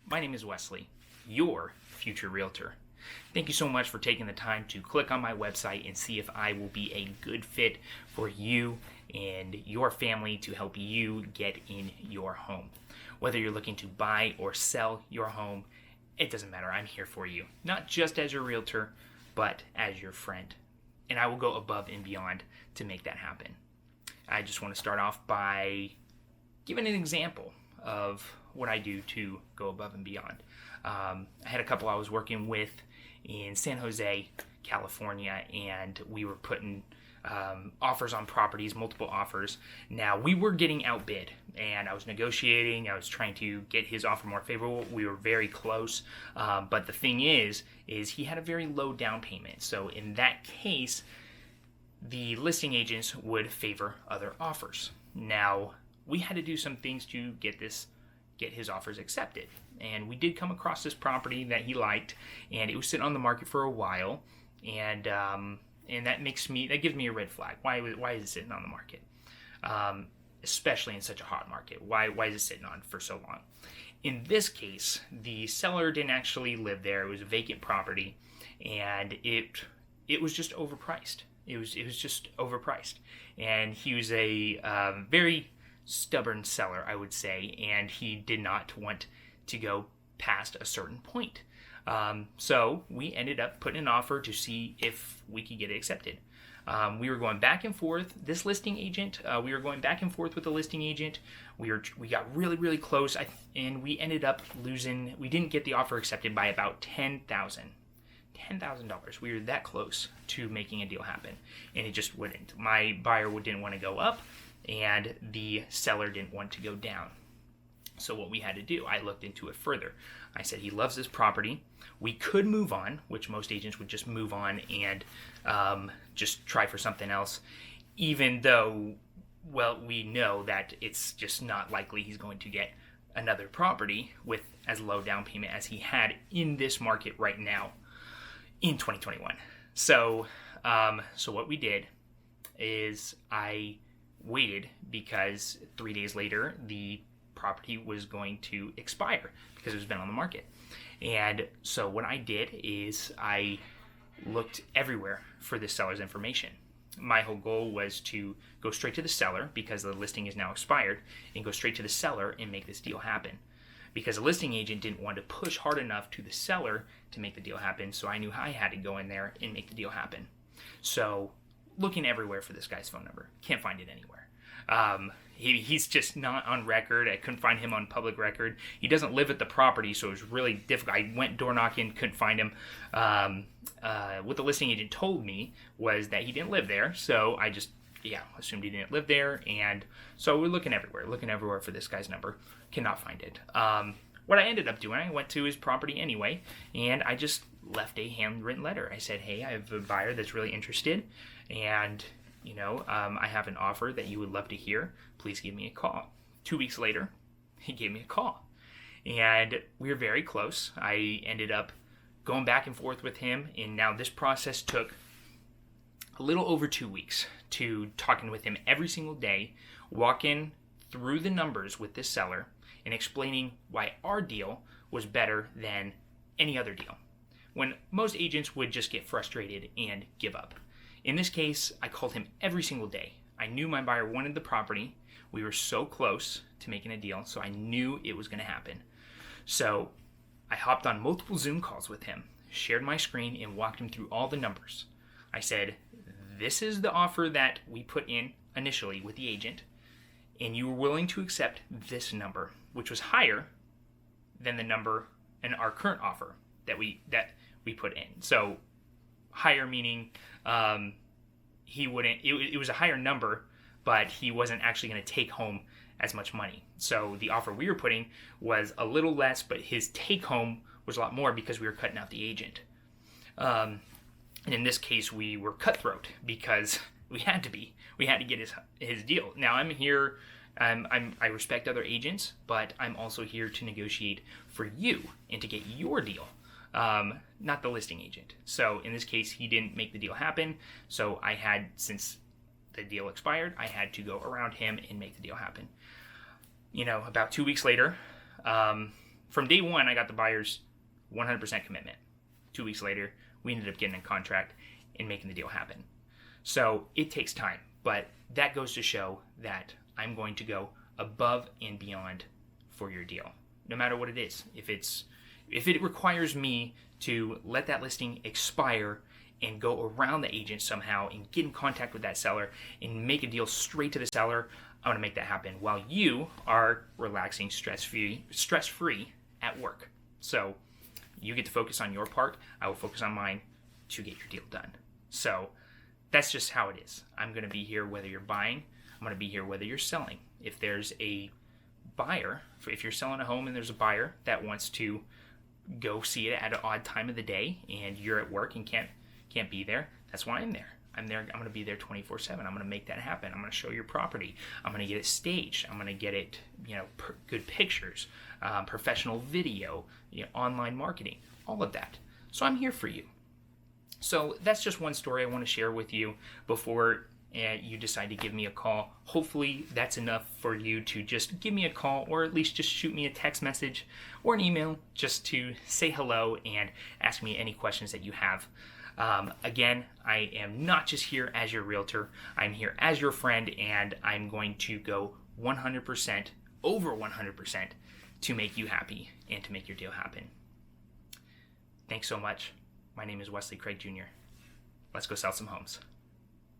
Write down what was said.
My name is Wesley, your future realtor. Thank you so much for taking the time to click on my website and see if I will be a good fit for you and your family to help you get in your home. Whether you're looking to buy or sell your home, it doesn't matter. I'm here for you, not just as your realtor, but as your friend. And I will go above and beyond to make that happen. I just want to start off by giving an example of what I do to go above and beyond. I had a couple I was working with in San Jose, California, and we were putting offers on properties, multiple offers. Now, we were getting outbid, and I was negotiating. I was trying to get his offer more favorable. We were very close, but the thing is he had a very low down payment. So in that case, the listing agents would favor other offers. Now, we had to do some things to get his offers accepted. And we did come across this property that he liked, and it was sitting on the market for a while, and that gives me a red flag. Why is it sitting on the market? Especially in such a hot market. Why is it sitting on for so long? In this case, the seller didn't actually live there. It was a vacant property, and it was just overpriced. It was just overpriced, and he was a very stubborn seller, I would say, and he did not want to go past a certain point. So we ended up putting an offer to see if we could get it accepted. We were going back and forth. This listing agent, we were going back and forth with the listing agent. We got really, really close, and we ended up losing. We didn't get the offer accepted by about $10,000. We were that close to making a deal happen, and it just wouldn't. My buyer didn't want to go up, and the seller didn't want to go down. So what we had to do, I looked into it further. I said, he loves this property. We could move on, which most agents would just move on and just try for something else, even though, well, we know that it's just not likely he's going to get another property with as low down payment as he had in this market right now in 2021. So what we did is I waited, because 3 days later the property was going to expire because it was been on the market. And so what I did is I looked everywhere for the seller's information. My whole goal was to go straight to the seller, because the listing is now expired, and go straight to the seller and make this deal happen. Because the listing agent didn't want to push hard enough to the seller to make the deal happen, so I knew I had to go in there and make the deal happen. So looking everywhere for this guy's phone number, can't find it anywhere. He's just not on record. I couldn't find him on public record. He doesn't live at the property, so it was really difficult. I went door knocking, couldn't find him. What the listing agent told me was that he didn't live there, so I just assumed he didn't live there. And so we're looking everywhere for this guy's number. Cannot find it. What I ended up doing, I went to his property anyway, and I just left a handwritten letter. I said, hey, I have a buyer that's really interested, and I have an offer that you would love to hear. Please give me a call. 2 weeks later, he gave me a call, and we were very close. I ended up going back and forth with him, and now this process took a little over 2 weeks, to talking with him every single day, walking through the numbers with this seller, and explaining why our deal was better than any other deal, when most agents would just get frustrated and give up. In this case, I called him every single day. I knew my buyer wanted the property. We were so close to making a deal, so I knew it was going to happen. So I hopped on multiple Zoom calls with him, shared my screen, and walked him through all the numbers. I said, this is the offer that we put in initially with the agent, and you were willing to accept this number, which was higher than the number in our current offer that we put in. So higher meaning it was a higher number, but he wasn't actually going to take home as much money. So the offer we were putting was a little less, but his take home was a lot more because we were cutting out the agent. And in this case, we were cutthroat because we had to be. We had to get his deal. Now I'm here. I respect other agents, but I'm also here to negotiate for you and to get your deal, not the listing agent. So in this case, he didn't make the deal happen. So since the deal expired, I had to go around him and make the deal happen. About 2 weeks later, from day one, I got the buyer's 100% commitment. 2 weeks later, we ended up getting a contract and making the deal happen. So it takes time, but that goes to show that I'm going to go above and beyond for your deal, no matter what it is. If it requires me to let that listing expire and go around the agent somehow and get in contact with that seller and make a deal straight to the seller, I'm going to make that happen while you are relaxing, stress-free at work. So you get to focus on your part. I will focus on mine to get your deal done. So that's just how it is. I'm going to be here whether you're buying. I'm going to be here whether you're selling. If there's a buyer, if you're selling a home and there's a buyer that wants to go see it at an odd time of the day and you're at work and can't be there, that's why I'm there. I'm going to be there 24/7. I'm going to make that happen. I'm going to show your property. I'm going to get it staged. I'm going to get it, good pictures, professional video, online marketing, all of that. So I'm here for you. So that's just one story I want to share with you before you decide to give me a call. Hopefully that's enough for you to just give me a call, or at least just shoot me a text message or an email just to say hello and ask me any questions that you have. Again, I am not just here as your realtor. I'm here as your friend, and I'm going to go 100%, over 100%, to make you happy and to make your deal happen. Thanks so much. My name is Wesley Craig Jr. Let's go sell some homes.